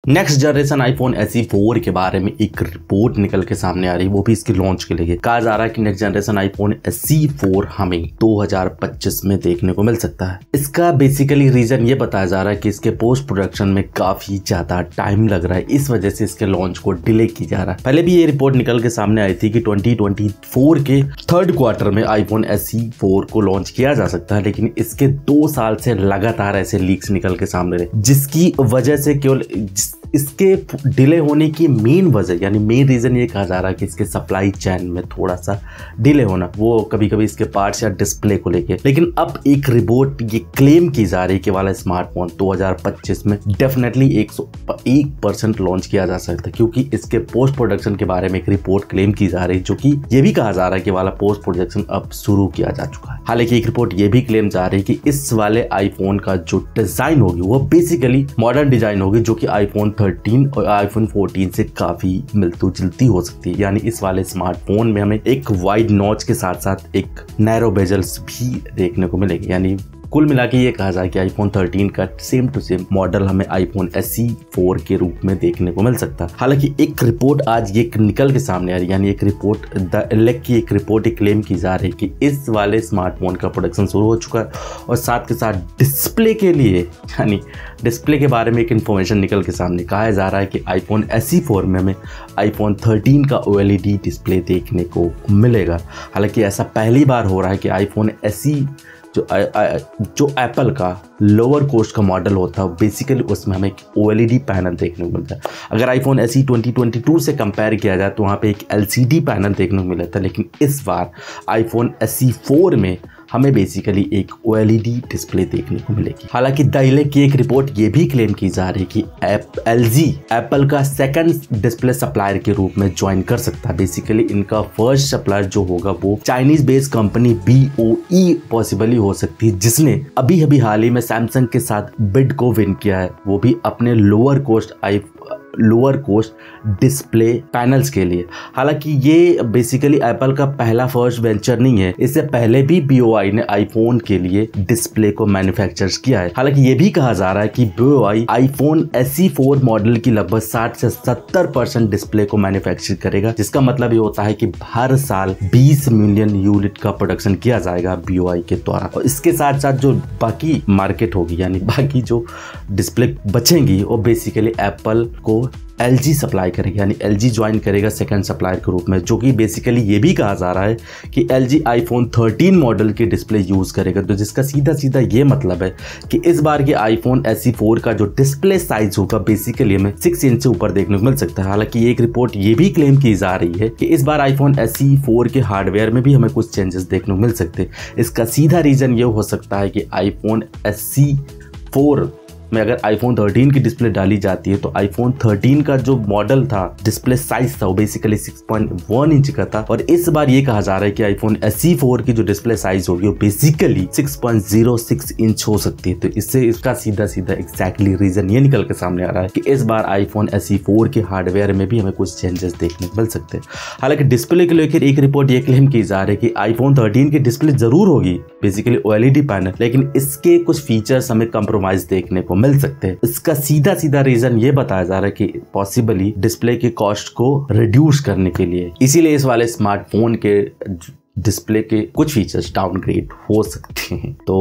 Next generation iPhone SE 4 के बारे में एक रिपोर्ट निकल के सामने आ रही है, वो भी इसकी लॉन्च के लिए। कहा जा रहा है कि नेक्स्ट जनरेशन आईफोन SE 4 हमें 2025 में देखने को मिल सकता है। इसका बेसिकली रीजन ये बताया जा रहा है कि इसके पोस्ट प्रोडक्शन में काफी ज्यादा टाइम लग रहा है, इस वजह से इसके लॉन्च को डिले की जा रहा है। पहले भी ये रिपोर्ट निकल के सामने आई थी कि 2024 के थर्ड क्वार्टर में आईफोन SE 4 को लॉन्च किया जा सकता है, लेकिन इसके 2 साल से लगातार ऐसे लीक्स निकल के सामने रहे, जिसकी वजह से केवल इसके डिले होने की मेन वजह यानी मेन रीजन ये कहा जा रहा है कि इसके सप्लाई चेन में थोड़ा सा डिले होना, वो कभी कभी इसके पार्ट्स या डिस्प्ले को लेके। लेकिन अब एक रिपोर्ट ये क्लेम की जा रही है कि वाला स्मार्टफोन 2025 में डेफिनेटली 101% लॉन्च किया जा सकता है, क्योंकि इसके पोस्ट प्रोडक्शन के बारे में एक रिपोर्ट क्लेम की जा रही है, जो कि ये भी कहा जा रहा है कि वाला पोस्ट प्रोडक्शन अब शुरू किया जा चुका है। हालांकि एक रिपोर्ट ये भी क्लेम जा रही है कि इस वाले आईफोन का जो डिजाइन होगी वो बेसिकली मॉडर्न डिजाइन होगी, जो कि आईफोन 13 और आईफोन 14 से काफी मिलती जुलती हो सकती है। यानी इस वाले स्मार्टफोन में हमें एक वाइड नॉच के साथ साथ एक नैरो बेजल्स भी देखने को मिलेगी। यानी कुल मिला के ये कहा जाए कि आईफोन 13 का सेम टू सेम मॉडल हमें आईफोन SE 4 के रूप में देखने को मिल सकता है। हालांकि एक रिपोर्ट आज ये निकल के सामने आ रही है, यानी एक रिपोर्ट द इलेक्ट की एक रिपोर्ट क्लेम की जा रही है कि इस वाले स्मार्टफोन का प्रोडक्शन शुरू हो चुका है, और साथ के साथ डिस्प्ले के लिए यानी डिस्प्ले के बारे में एक इन्फॉर्मेशन निकल के सामने कहा जा रहा है कि आईफोन SE 4 में हमें आईफोन 13 का OLED डिस्प्ले देखने को मिलेगा। हालांकि ऐसा पहली बार हो रहा है कि आईफोन SE जो एप्पल का लोअर कॉस्ट का मॉडल होता है, बेसिकली उसमें हमें एक OLED पैनल देखने को मिलता है। अगर आईफोन SE 2022 से कंपेयर किया जाए तो वहाँ पे एक LCD पैनल देखने को मिला था, लेकिन इस बार आईफोन SE 4 में हमें बेसिकली एक OLED डिस्प्ले देखने को मिलेगी। हालांकि द इलेक्ट की एक रिपोर्ट ये भी क्लेम की जा रही है कि LG एप्पल का सेकंड डिस्प्ले सप्लायर के रूप में ज्वाइन कर सकता है। बेसिकली इनका फर्स्ट सप्लायर जो होगा वो Chinese based company BOE possibly हो सकती है, जिसने अभी हाल ही में सैमसंग के साथ बिड को विन किया है, वो भी अपने लोअर कोस्ट डिस्प्ले पैनल्स के लिए। हालांकि ये बेसिकली एप्पल का पहला फर्स्ट वेंचर नहीं है, इससे पहले भी BOI ने आईफोन के लिए डिस्प्ले को मैन्युफैक्चर किया है। हालांकि ये भी कहा जा रहा है कि BOI आईफोन SE 4 मॉडल की लगभग 60 से 70% डिस्प्ले को मैन्युफैक्चर करेगा, जिसका मतलब ये होता है कि हर साल 20 मिलियन यूनिट का प्रोडक्शन किया जाएगा BOI के द्वारा। और इसके साथ साथ जो बाकी मार्केट होगी यानी बाकी जो डिस्प्ले बचेंगी वो बेसिकली एप्पल को LG सप्लाई करेगा, यानी LG ज्वाइन करेगा सेकंड सप्लायर के रूप में, जो कि बेसिकली ये भी कहा जा रहा है कि LG आईफोन 13 मॉडल की डिस्प्ले यूज करेगा। तो जिसका सीधा ये मतलब है कि इस बार के आईफोन SE 4 का जो डिस्प्ले साइज होगा बेसिकली हमें 6 इंच से ऊपर देखने को मिल सकता है। हालांकि एक रिपोर्ट ये भी क्लेम की जा रही है कि इस बार आईफोन SE 4 के हार्डवेयर में भी हमें कुछ चेंजेस देखने को मिल सकते हैं। इसका सीधा रीजन ये हो सकता है कि आईफोन SE 4 में अगर आईफोन 13 की डिस्प्ले डाली जाती है तो आईफोन 13 का जो मॉडल था डिस्प्ले साइज था वो बेसिकली 6.1 इंच का था, और इस बार ये कहा जा रहा है कि आईफोन SE 4 की जो डिस्प्ले साइज होगी वो बेसिकली 6.06 इंच हो सकती है। तो इससे इसका सीधा एग्जैक्टली रीजन ये निकल के सामने आ रहा है कि इस बार आईफोन SE 4 के हार्डवेयर में भी हमें कुछ चेंजेस देखने को मिल सकते हैं। हालांकि डिस्प्ले को लेकर एक रिपोर्ट ये क्लेम की जा रही है कि आईफोन 13 की डिस्प्ले जरूर होगी बेसिकली OLED पैनल, लेकिन इसके कुछ फीचर्स हमें कंप्रोमाइज देखने को मिल सकते हैं। इसका सीधा रीजन ये बताया जा रहा है कि पॉसिबली डिस्प्ले के कॉस्ट को रिड्यूस करने के लिए, इसीलिए इस वाले स्मार्टफोन के डिस्प्ले के कुछ फीचर्स डाउनग्रेड हो सकते हैं। तो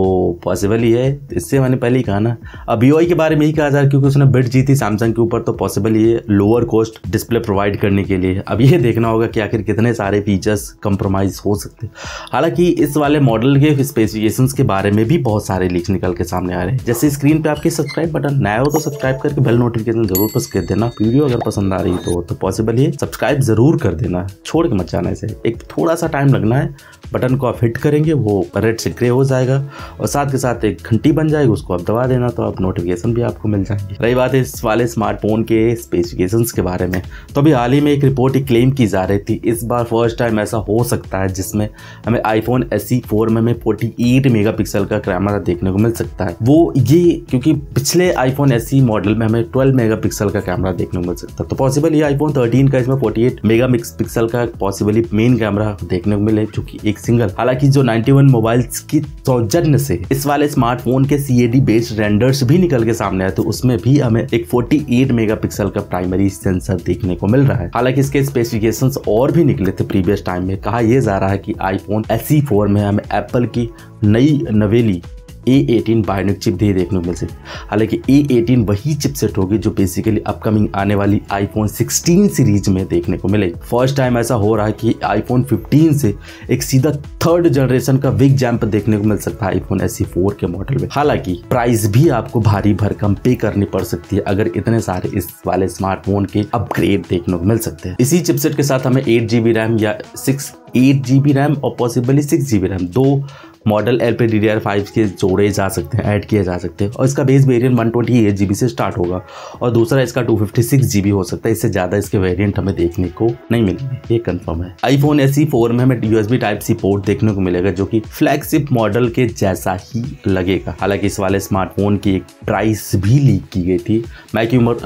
पॉसिबल ही है, इससे मैंने पहले ही कहा ना। अब BOI के बारे में ही कहा जा रहा है क्योंकि उसने बिड जीती सैमसंग के ऊपर, तो पॉसिबल ये लोअर कॉस्ट डिस्प्ले प्रोवाइड करने के लिए। अब ये देखना होगा कि आखिर कितने सारे फीचर्स कंप्रोमाइज हो सकते हैं। हालांकि इस वाले मॉडल के स्पेसिफिकेशंस के बारे में भी बहुत सारे लीक्स निकल के सामने आ रहे हैं। जैसे स्क्रीन पे आपके सब्सक्राइब बटन, नया हो तो सब्सक्राइब करके बेल नोटिफिकेशन जरूर प्रेस कर देना। वीडियो अगर पसंद आ रही तो पॉसिबल ये सब्सक्राइब जरूर कर देना, छोड़ के मत जाना। इसे एक थोड़ा सा टाइम लगना है, बटन को आप हिट करेंगे वो रेड से ग्रे हो जाएगा, और साथ के साथ एक घंटी बन जाएगी, उसको आप दबा देना तो आप नोटिफिकेशन भी आपको मिल जाएंगे। रही बात है इस वाले स्मार्टफोन के स्पेसिफिकेशंस के बारे में, तो अभी हाल ही में एक रिपोर्ट क्लेम की जा रही थी इस बार फर्स्ट टाइम ऐसा हो सकता है जिसमें हमें आईफोन SE 4 में हमें 48 मेगापिक्सल का कैमरा देखने को मिल सकता है। वो ये क्योंकि पिछले आईफोन SE मॉडल में हमें 12 मेगापिक्सल का कैमरा देखने को मिल सकता है, तो पॉसिबल ये आईफोन 13 का इसमें 48 मेगापिक्सल का पॉसिबली मेन कैमरा देखने को मिले, चुकी एक सिंगल। हालांकि जो 91 मोबाइल्स की सौजन्य से इस वाले स्मार्टफोन के CAD बेस्ड रेंडर्स भी निकल के सामने आए, तो उसमें भी हमें एक 48 मेगापिक्सल का प्राइमरी सेंसर देखने को मिल रहा है। हालांकि इसके स्पेसिफिकेशंस और भी निकले थे प्रीवियस टाइम में। कहा यह जा रहा है कि आईफोन SE4 में हमें एप्पल की नई नवेली A18 बायोनिक चिप देखने को मिल सकती है। हालांकि A18 वही चिपसेट होगी जो बेसिकली अपकमिंग आने वाली आईफोन 16 सीरीज में देखने को मिलेगी। फर्स्ट टाइम ऐसा हो रहा है कि आईफोन 15 से एक सीधा थर्ड जनरेशन का बिग जंप देखने को मिल सकता है आईफोन SE4 के मॉडल में। हालांकि प्राइस भी आपको भारी भरकम पे करनी पड़ सकती है अगर इतने सारे इस वाले स्मार्टफोन के अपग्रेड देखने को मिल सकते हैं। इसी चिपसेट के साथ हमें 8GB रैम या 8GB रैम और पॉसिबली 6GB रैम, दो मॉडल LPDDR5 के जोड़े जा सकते हैं, ऐड किए जा सकते हैं। और इसका बेस वेरिएंट 128GB से स्टार्ट होगा और दूसरा इसका 256GB हो सकता है। इससे ज़्यादा इसके वेरिएंट हमें देखने को नहीं मिलेंगे, ये कंफर्म है। आईफोन SE4 में हमें USB Type-C पोर्ट देखने को मिलेगा जो कि फ्लैगशिप मॉडल के जैसा ही लगेगा। हालांकि इस वाले स्मार्टफोन की एक प्राइस भी लीक की गई थी।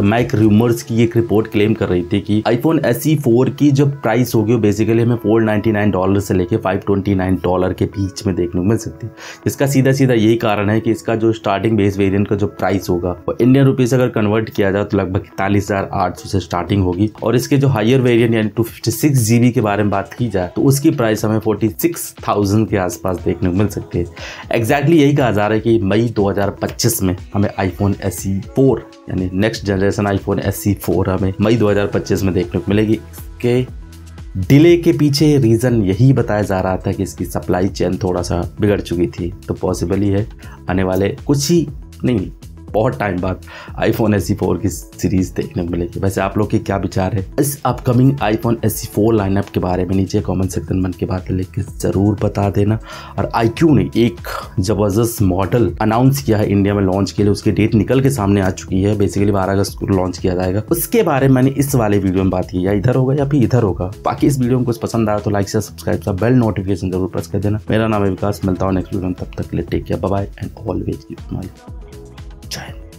मैक रूमर्स की एक रिपोर्ट क्लेम कर रही थी कि आईफोन SE4 की जो प्राइस होगी वो बेसिकली हमें $499 से लेके $529 के बीच में देखने मिल सकती है। इसका सीधा सीधा यही कारण है कि इसका जो स्टार्टिंग बेस वेरिएंट का जो प्राइस होगा वो इंडियन रुपीस अगर कन्वर्ट किया जाए तो लगभग 41,800 से स्टार्टिंग होगी। और इसके जो हायर वेरिएंट यानी 256GB के बारे में बात की जाए तो उसकी प्राइस हमें 46,000 के आसपास देखने को मिल सकती है। एग्जैक्टली यही कहा जा रहा है कि मई 2025 में हमें आईफोन SE4 यानी नेक्स्ट जनरेशन आईफोन SE4 हमें मई 2025 में देखने को मिलेगी। इसके डिले के पीछे रीज़न यही बताया जा रहा था कि इसकी सप्लाई चेन थोड़ा सा बिगड़ चुकी थी। तो पॉसिबल ही है आने वाले कुछ ही नहीं बहुत टाइम बाद आईफोन SE4 की सीरीज देखने को मिलेगी। वैसे आप लोग के क्या विचार है इस अपकमिंग आईफोन SE4 लाइनअप के बारे में? नीचे कमेंट सेक्शन में के बात लिख के ज़रूर बता देना। और iQOO ने एक ज़बरदस्त मॉडल अनाउंस किया है इंडिया में लॉन्च के लिए। उसकी डेट निकल के सामने आ चुकी है, बेसिकली 12 अगस्त को लॉन्च किया जाएगा। उसके बारे में मैंने इस वाले वीडियो में बात की, या इधर होगा या फिर इधर होगा। बाकी इस वीडियो में कुछ पसंद आया तो लाइक से सब्सक्राइब सा बेल नोटिफिकेशन जरूर प्रेस कर देना। मेरा नाम है विकास, मिलता हूँ नेक्स्ट वीडियो में। तब तक के लिए take care, bye bye and always keep smiling.